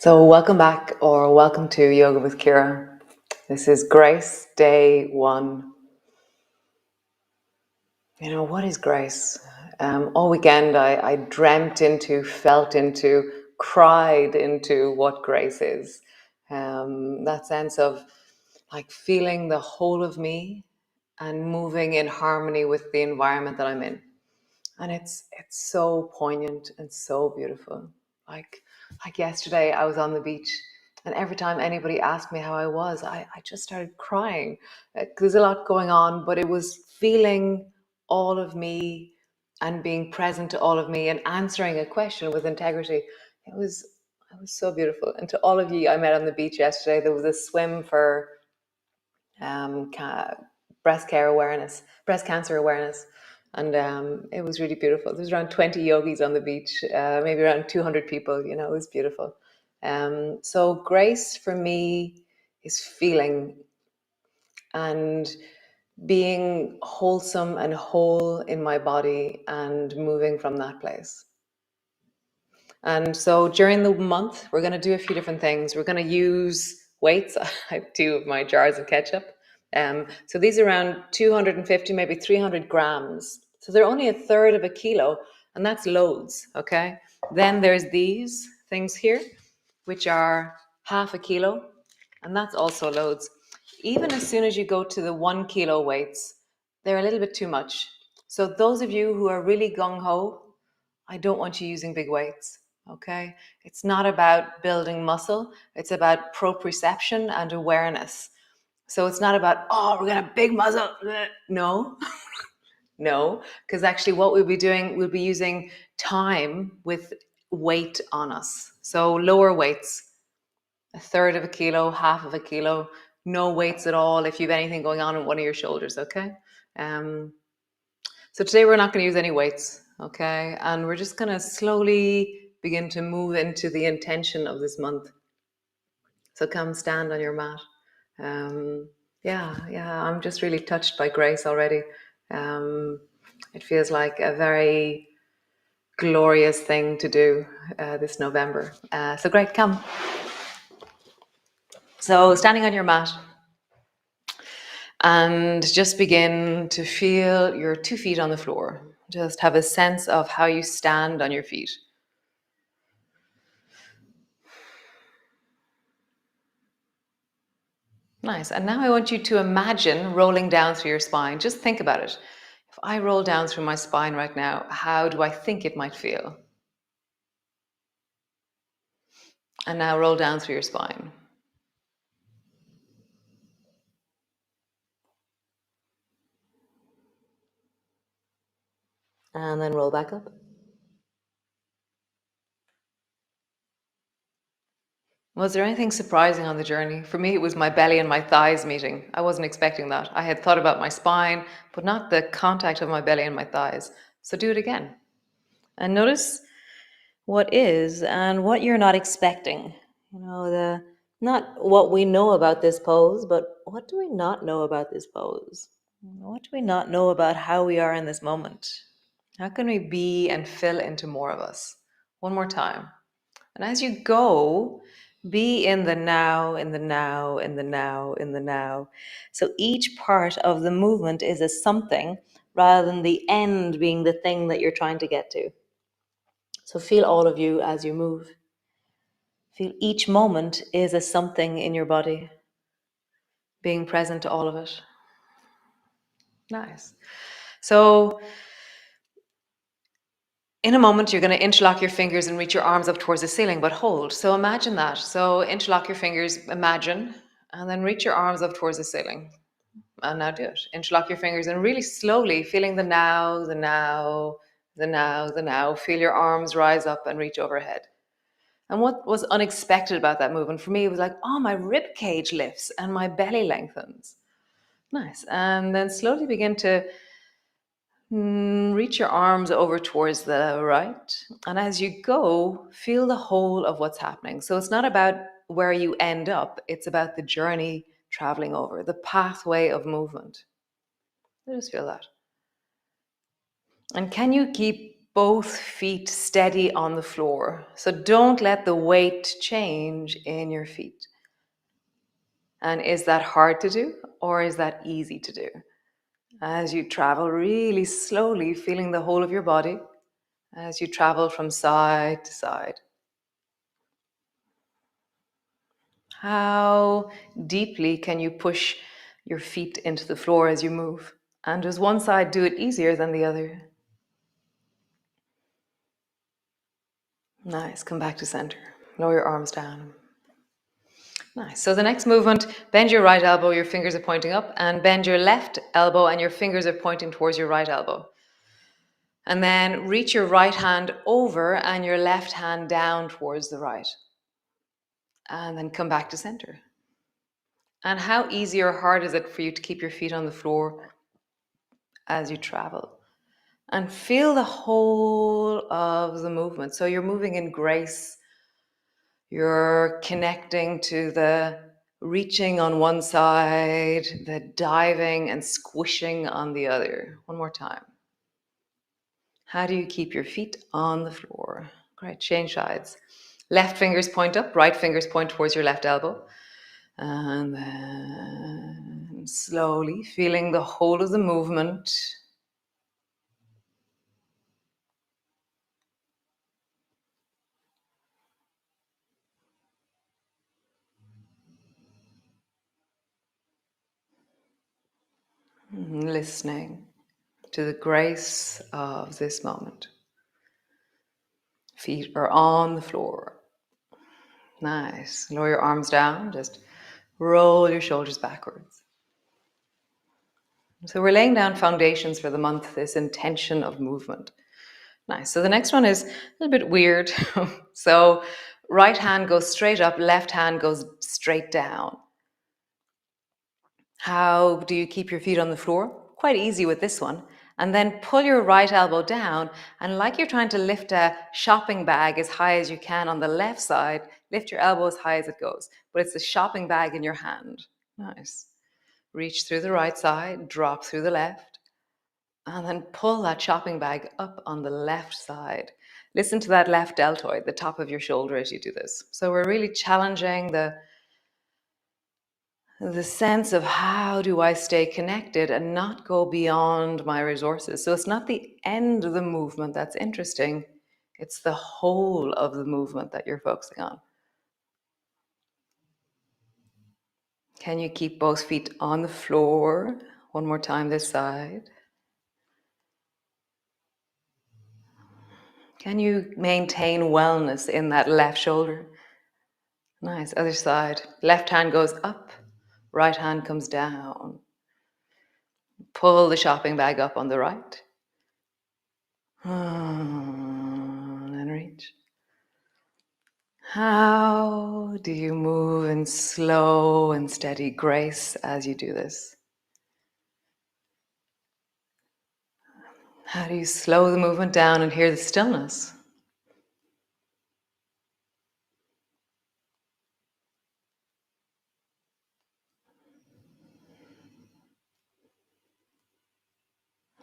So welcome back, or welcome to Yoga with Ciara. This is Grace, day 1. What is grace? All weekend I dreamt into, felt into, cried into what grace is. That sense of like feeling the whole of me and moving in harmony with the environment that I'm in. And it's so poignant and so beautiful. Like yesterday I was on the beach, and every time anybody asked me how I was, I just started crying. There's a lot going on, but it was feeling all of me and being present to all of me and answering a question with integrity. It was so beautiful. And to all of you I met on the beach yesterday, there was a swim for um, ca- breast cancer awareness. And it was really beautiful. There was around 20 yogis on the beach, maybe around 200 people. It was beautiful. So grace for me is feeling and being wholesome and whole in my body and moving from that place. And so during the month, we're going to do a few different things. We're going to use weights. I have 2 of my jars of ketchup. So these are around 250, maybe 300 grams. So they're only a third of a kilo, and that's loads, okay? Then there's these things here, which are half a kilo, and that's also loads. Even as soon as you go to the 1 kilo weights, they're a little bit too much. So those of you who are really gung-ho, I don't want you using big weights. Okay, it's not about building muscle, it's about proprioception and awareness. So it's not about, oh, we're gonna have big muscle. No, no, because actually what we'll be doing, we'll be using time with weight on us. So lower weights, a third of a kilo, half of a kilo, no weights at all if you have anything going on one of your shoulders. Okay. So today we're not going to use any weights, okay? And we're just going to slowly begin to move into the intention of this month. So come stand on your mat. Yeah, I'm just really touched by grace already. It feels like a very glorious thing to do this November. So great, come. So standing on your mat, and just begin to feel your 2 feet on the floor. Just have a sense of how you stand on your feet. Nice. And now I want you to imagine rolling down through your spine. Just think about it. If I roll down through my spine right now, how do I think it might feel? And now roll down through your spine. And then roll back up. Was there anything surprising on the journey? For me, it was my belly and my thighs meeting. I wasn't expecting that. I had thought about my spine, but not the contact of my belly and my thighs. So do it again. And notice what is and what you're not expecting. Not what we know about this pose, but what do we not know about this pose? What do we not know about how we are in this moment? How can we be and fill into more of us? One more time. And as you go, be in the now, in the now, in the now, in the now. So each part of the movement is a something rather than the end being the thing that you're trying to get to. So feel all of you as you move. Feel each moment is a something in your body, being present to all of it. Nice. So in a moment, you're going to interlock your fingers and reach your arms up towards the ceiling, but hold. So imagine that. So interlock your fingers, imagine, and then reach your arms up towards the ceiling. And now do it. Interlock your fingers and really slowly feeling the now, the now, the now, the now. Feel your arms rise up and reach overhead. And what was unexpected about that movement for me was like, oh, my rib cage lifts and my belly lengthens. Nice. And then slowly begin to reach your arms over towards the right. And as you go, feel the whole of what's happening. So it's not about where you end up, it's about the journey traveling over, the pathway of movement. Just feel that. And can you keep both feet steady on the floor. So don't let the weight change in your feet. And is that hard to do or is that easy to do? As you travel really slowly, feeling the whole of your body as you travel from side to side. How deeply can you push your feet into the floor as you move? And does one side do it easier than the other? Nice. Come back to center. Lower your arms down. Nice. So the next movement, bend your right elbow, your fingers are pointing up, and bend your left elbow and your fingers are pointing towards your right elbow. And then reach your right hand over and your left hand down towards the right. And then come back to center. And how easy or hard is it for you to keep your feet on the floor as you travel? And feel the whole of the movement. So you're moving in grace. You're connecting to the reaching on one side, the diving and squishing on the other. One more time. How do you keep your feet on the floor? Great, change sides. Left fingers point up, right fingers point towards your left elbow. And then slowly feeling the whole of the movement. Listening to the grace of this moment. Feet are on the floor. Nice. Lower your arms down. Just roll your shoulders backwards. So we're laying down foundations for the month, this intention of movement. Nice. So the next one is a little bit weird. So right hand goes straight up, left hand goes straight down. How do you keep your feet on the floor? Quite easy with this one. And then pull your right elbow down, and like you're trying to lift a shopping bag as high as you can on the left side, lift your elbow as high as it goes. But it's the shopping bag in your hand. Nice. Reach through the right side, drop through the left, and then pull that shopping bag up on the left side. Listen to that left deltoid, the top of your shoulder as you do this. So we're really challenging the sense of how do I stay connected and not go beyond my resources. So it's not the end of the movement that's interesting. It's the whole of the movement that you're focusing on. Can you keep both feet on the floor? One more time this side. Can you maintain wellness in that left shoulder? Nice. Other side. Left hand goes up, right hand comes down. Pull the shopping bag up on the right. And then reach. How do you move in slow and steady grace as you do this? How do you slow the movement down and hear the stillness?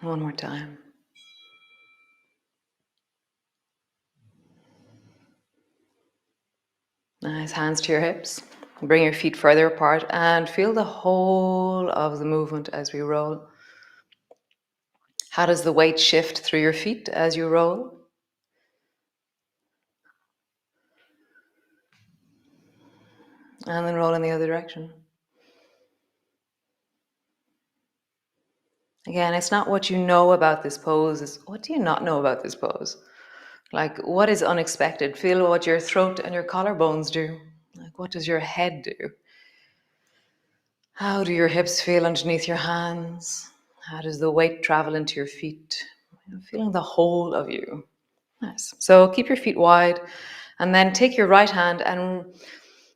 One more time. Nice, hands to your hips. Bring your feet further apart and feel the whole of the movement as we roll. How does the weight shift through your feet as you roll? And then roll in the other direction. Again, it's not what you know about this pose, it's what do you not know about this pose? Like, what is unexpected? Feel what your throat and your collarbones do. Like, what does your head do? How do your hips feel underneath your hands? How does the weight travel into your feet? Feeling the whole of you. Nice. So keep your feet wide and then take your right hand and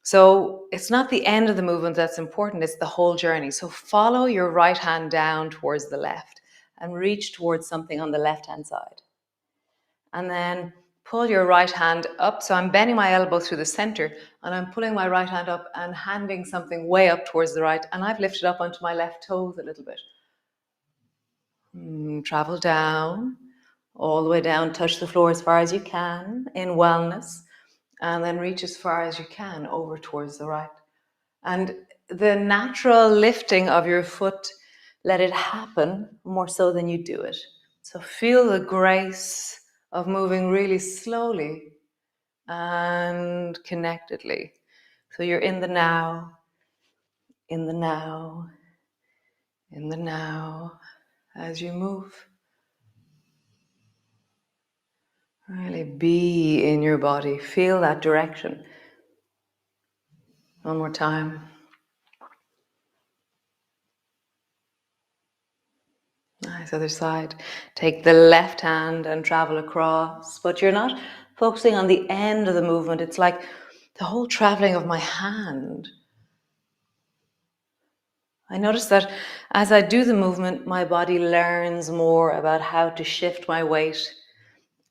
so it's not the end of the movement that's important, it's the whole journey. So follow your right hand down towards the left and reach towards something on the left-hand side. And then pull your right hand up. So I'm bending my elbow through the center and I'm pulling my right hand up and handing something way up towards the right. And I've lifted up onto my left toes a little bit. Travel down. All the way down, touch the floor as far as you can in wellness, and then reach as far as you can over towards the right. And the natural lifting of your foot, let it happen more so than you do it. So feel the grace of moving really slowly and connectedly. So you're in the now, in the now, in the now as you move. Really be in your body. Feel that direction. One more time. Nice, other side. Take the left hand and travel across, but you're not focusing on the end of the movement. It's like the whole traveling of my hand. I notice that as I do the movement, my body learns more about how to shift my weight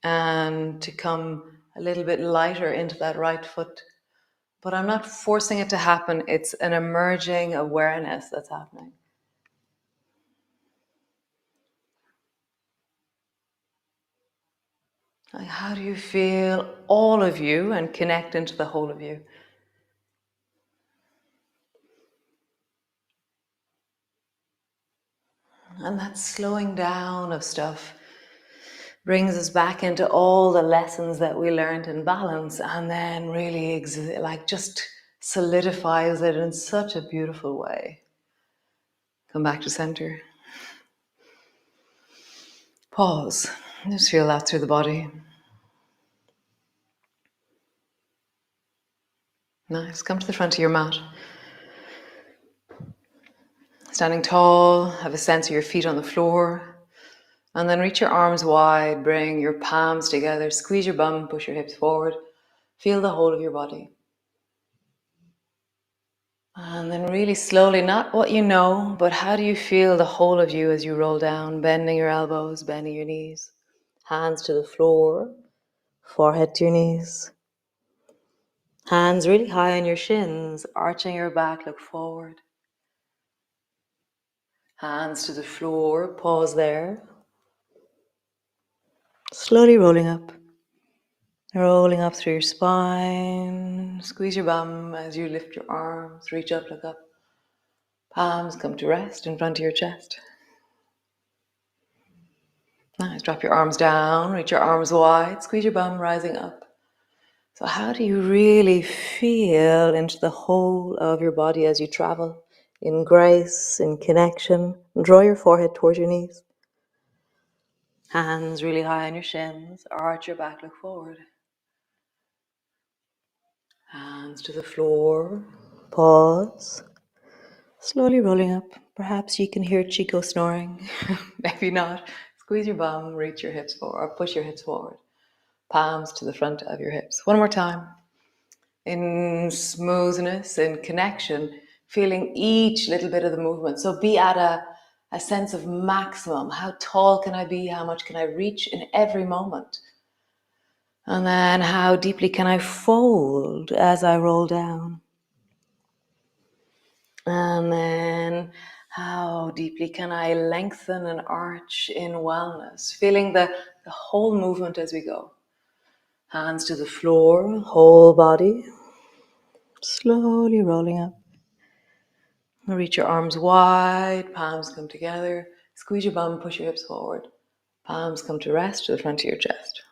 and to come a little bit lighter into that right foot. But I'm not forcing it to happen. It's an emerging awareness that's happening. Like, how do you feel all of you and connect into the whole of you? And that slowing down of stuff brings us back into all the lessons that we learned in balance, and then really just solidifies it in such a beautiful way. Come back to center. Pause. Just feel that through the body. Nice. Come to the front of your mat. Standing tall, have a sense of your feet on the floor. And then reach your arms wide, bring your palms together, squeeze your bum, push your hips forward. Feel the whole of your body. And then really slowly, not what you know, but how do you feel the whole of you as you roll down, bending your elbows, bending your knees. Hands to the floor, forehead to your knees. Hands really high on your shins, arching your back, look forward. Hands to the floor, pause there. Slowly rolling up. Rolling up through your spine. Squeeze your bum as you lift your arms, reach up, look up. Palms come to rest in front of your chest. Nice, drop your arms down, reach your arms wide, squeeze your bum, rising up. So how do you really feel into the whole of your body as you travel? In grace, in connection. Draw your forehead towards your knees. Hands really high on your shins. Arch your back, look forward. Hands to the floor. Pause. Slowly rolling up. Perhaps you can hear Chico snoring. Maybe not. Squeeze your bum, reach your hips forward, or push your hips forward. Palms to the front of your hips. One more time. In smoothness, in connection, feeling each little bit of the movement. So be at a sense of maximum. How tall can I be? How much can I reach in every moment? And then how deeply can I fold as I roll down? And then how deeply can I lengthen and arch in wellness? Feeling the whole movement as we go. Hands to the floor, whole body. Slowly rolling up. Reach your arms wide, palms come together. Squeeze your bum, push your hips forward. Palms come to rest to the front of your chest.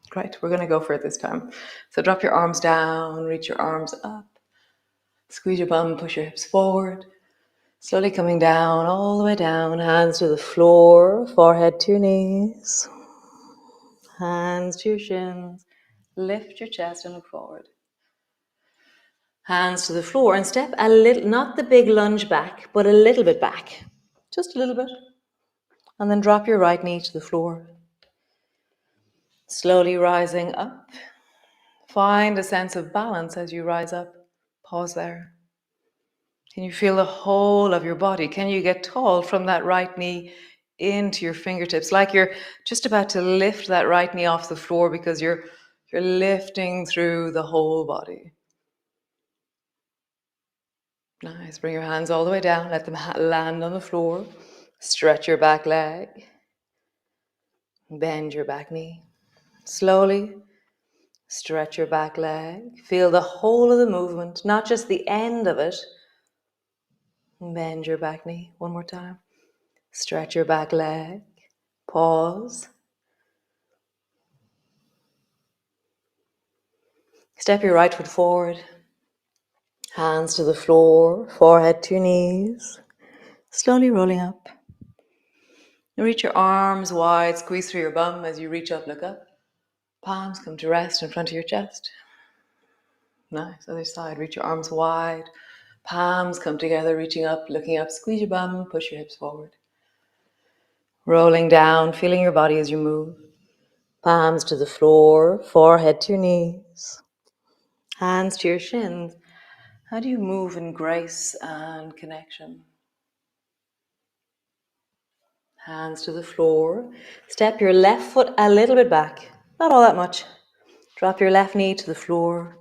Great, we're going to go for it this time. So drop your arms down, reach your arms up. Squeeze your bum, push your hips forward. Slowly coming down, all the way down. Hands to the floor, forehead to your knees. Hands to your shins. Lift your chest and look forward. Hands to the floor and step a little, not the big lunge back, but a little bit back. Just a little bit. And then drop your right knee to the floor. Slowly rising up. Find a sense of balance as you rise up. Pause there. Can you feel the whole of your body? Can you get tall from that right knee into your fingertips? Like you're just about to lift that right knee off the floor because you're lifting through the whole body. Nice. Bring your hands all the way down. Let them land on the floor. Stretch your back leg. Bend your back knee. Slowly stretch your back leg. Feel the whole of the movement, not just the end of it. Bend your back knee. One more time. Stretch your back leg. Pause. Step your right foot forward. Hands to the floor, forehead to your knees. Slowly rolling up. Reach your arms wide, squeeze through your bum as you reach up, look up. Palms come to rest in front of your chest. Nice. Other side, reach your arms wide. Palms come together, reaching up, looking up. Squeeze your bum, push your hips forward. Rolling down, feeling your body as you move. Palms to the floor, forehead to your knees. Hands to your shins. How do you move in grace and connection? Hands to the floor. Step your left foot a little bit back. Not all that much. Drop your left knee to the floor.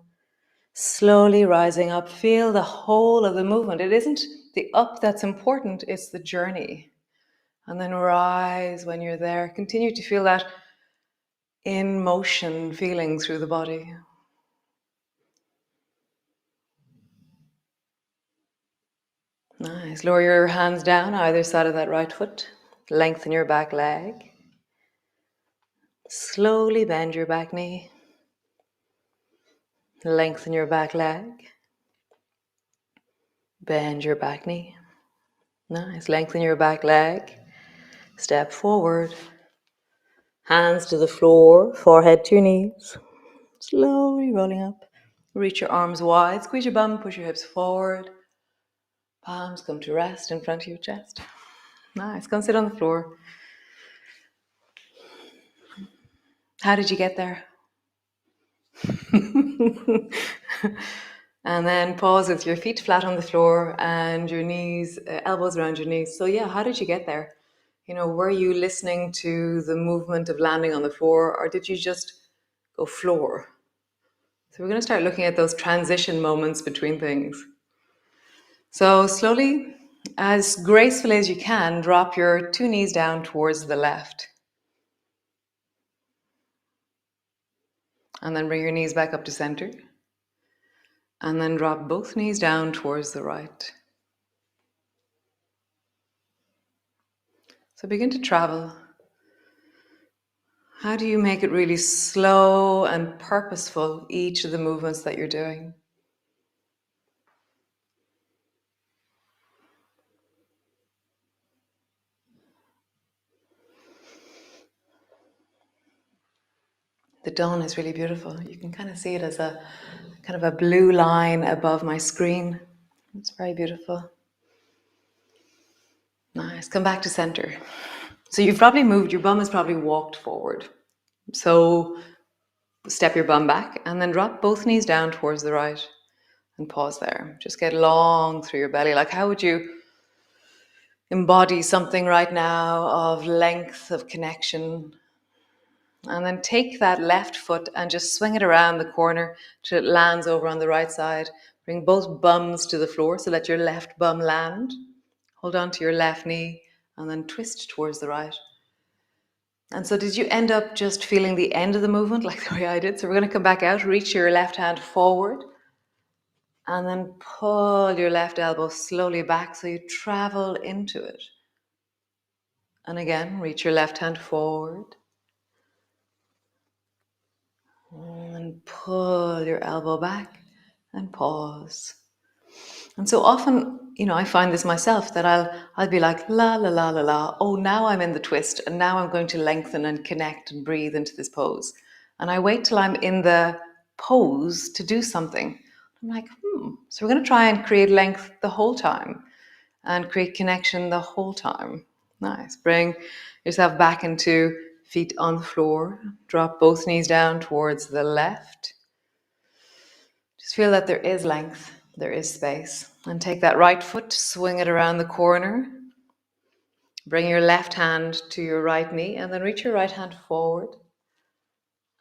Slowly rising up. Feel the whole of the movement. It isn't the up that's important, it's the journey. And then rise when you're there. Continue to feel that in motion feeling through the body. Nice. Lower your hands down either side of that right foot. Lengthen your back leg. Slowly bend your back knee. Lengthen your back leg. Bend your back knee. Nice. Lengthen your back leg. Step forward. Hands to the floor, forehead to your knees. Slowly rolling up. Reach your arms wide. Squeeze your bum, push your hips forward. Palms come to rest in front of your chest. Nice. Come sit on the floor. How did you get there? And then pause with your feet flat on the floor and your knees, elbows around your knees. So yeah, how did you get there? You know, were you listening to the movement of landing on the floor, or did you just go floor? So we're going to start looking at those transition moments between things. So slowly, as gracefully as you can, drop your two knees down towards the left. And then bring your knees back up to center. And then drop both knees down towards the right. So begin to travel. How do you make it really slow and purposeful, each of the movements that you're doing? The dawn is really beautiful. You can kind of see it as a kind of a blue line above my screen. It's very beautiful. Nice. Come back to center. So you've probably moved, your bum has probably walked forward. So step your bum back and then drop both knees down towards the right and pause there. Just get long through your belly. Like, how would you embody something right now of length, of connection? And then take that left foot and just swing it around the corner till it lands over on the right side. Bring both bums to the floor so that your left bum land. Hold on to your left knee and then twist towards the right. And so did you end up just feeling the end of the movement like the way I did? So we're going to come back out, reach your left hand forward, and then pull your left elbow slowly back so you travel into it. And again, reach your left hand forward. And pull your elbow back and pause. And so often, you know, I find this myself that I'll be like, la, la, la, la, la. Oh, now I'm in the twist and now I'm going to lengthen and connect and breathe into this pose. And I wait till I'm in the pose to do something. I'm like, So we're going to try and create length the whole time and create connection the whole time. Nice. Bring yourself back into feet on the floor. Drop both knees down towards the left. Just feel that there is length, there is space. And take that right foot, swing it around the corner. Bring your left hand to your right knee and then reach your right hand forward.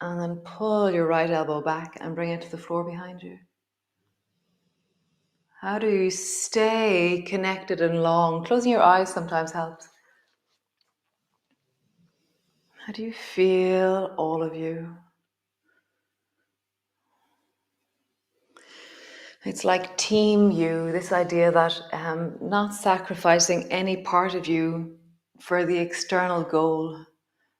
And then pull your right elbow back and bring it to the floor behind you. How do you stay connected and long? Closing your eyes sometimes helps. How do you feel, all of you? It's like team you, this idea that not sacrificing any part of you for the external goal,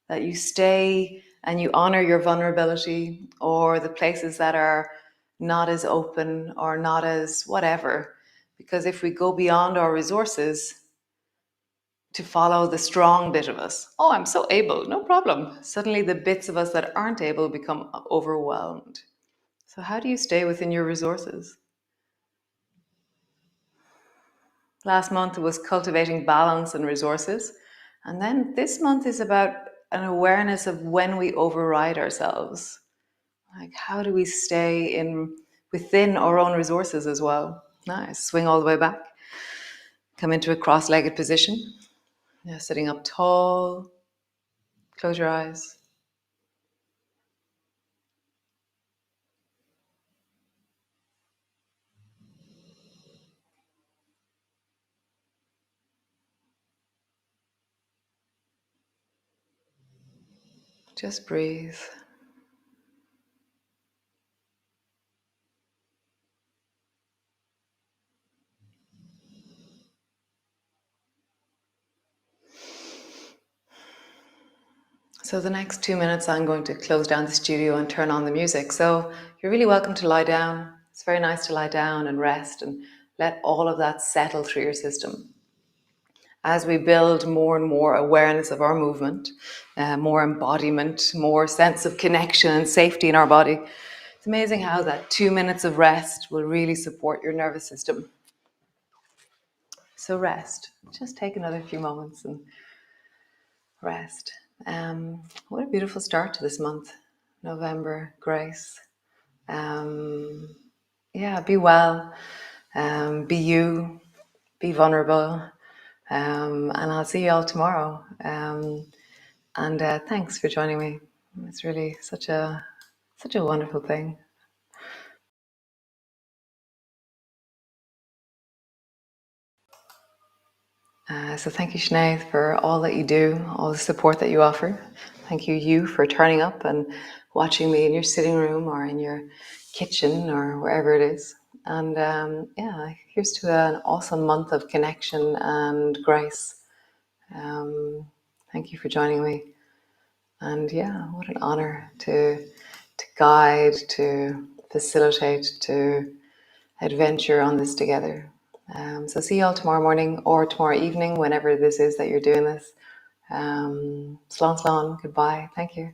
that you stay and you honor your vulnerability or the places that are not as open or not as whatever. Because if we go beyond our resources to follow the strong bit of us, oh, I'm so able, no problem. Suddenly the bits of us that aren't able become overwhelmed. So how do you stay within your resources? Last month was cultivating balance and resources. And then this month is about an awareness of when we override ourselves. Like, how do we stay in within our own resources as well? Nice. Swing all the way back. Come into a cross-legged position. Yeah, sitting up tall. Close your eyes. Just breathe. So the next 2 minutes, I'm going to close down the studio and turn on the music. So you're really welcome to lie down. It's very nice to lie down and rest and let all of that settle through your system. As we build more and more awareness of our movement, more embodiment, more sense of connection and safety in our body, it's amazing how that 2 minutes of rest will really support your nervous system. So rest. Just take another few moments and rest. What a beautiful start to this month, November, grace. Yeah, be well, be you, be vulnerable, and I'll see you all tomorrow. And thanks for joining me. It's really such a wonderful thing. So thank you, Sinead, for all that you do, all the support that you offer. Thank you for turning up and watching me in your sitting room or in your kitchen or wherever it is. And yeah, here's to an awesome month of connection and grace. Thank you for joining me. And yeah, what an honor to guide, to facilitate, to adventure on this together. So see you all tomorrow morning or tomorrow evening, whenever this is that you're doing this. Slán, goodbye. Thank you.